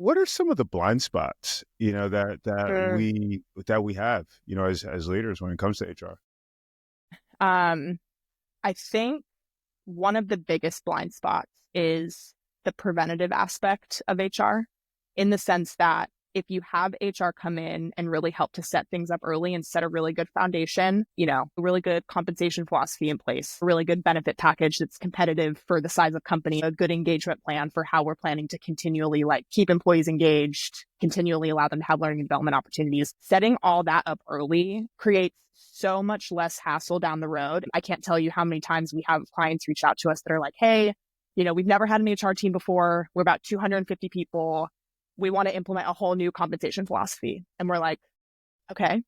What are some of the blind spots, Sure. that we have, as leaders when it comes to HR? Um, I think one of the biggest blind spots is the preventative aspect of HR, in the sense that if you have HR come in and really help to set things up early and set a really good foundation, a really good compensation philosophy in place, a really good benefit package that's competitive for the size of company, a good engagement plan for how we're planning to continually keep employees engaged, continually allow them to have learning and development opportunities. Setting all that up early creates so much less hassle down the road. I can't tell you how many times we have clients reach out to us that are like, hey, we've never had an HR team before. We're about 250 people. We want to implement a whole new compensation philosophy. And we're like, okay,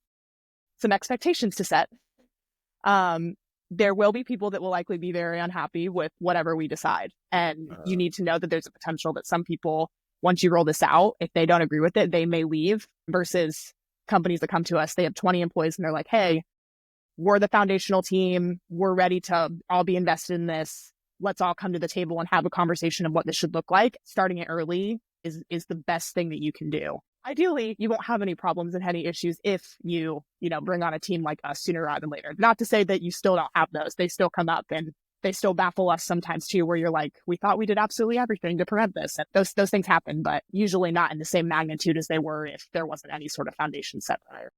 some expectations to set. There will be people that will likely be very unhappy with whatever we decide. And you need to know that there's a potential that some people, once you roll this out, if they don't agree with it, they may leave, versus companies that come to us, they have 20 employees and they're like, hey, we're the foundational team. We're ready to all be invested in this. Let's all come to the table and have a conversation of what this should look like. Starting it early is the best thing that you can do. Ideally, you won't have any problems and any issues if you bring on a team like us sooner rather than later. Not to say that you still don't have those. They still come up and they still baffle us sometimes too, where you're like, we thought we did absolutely everything to prevent this. And those things happen, but usually not in the same magnitude as they were if there wasn't any sort of foundation set prior.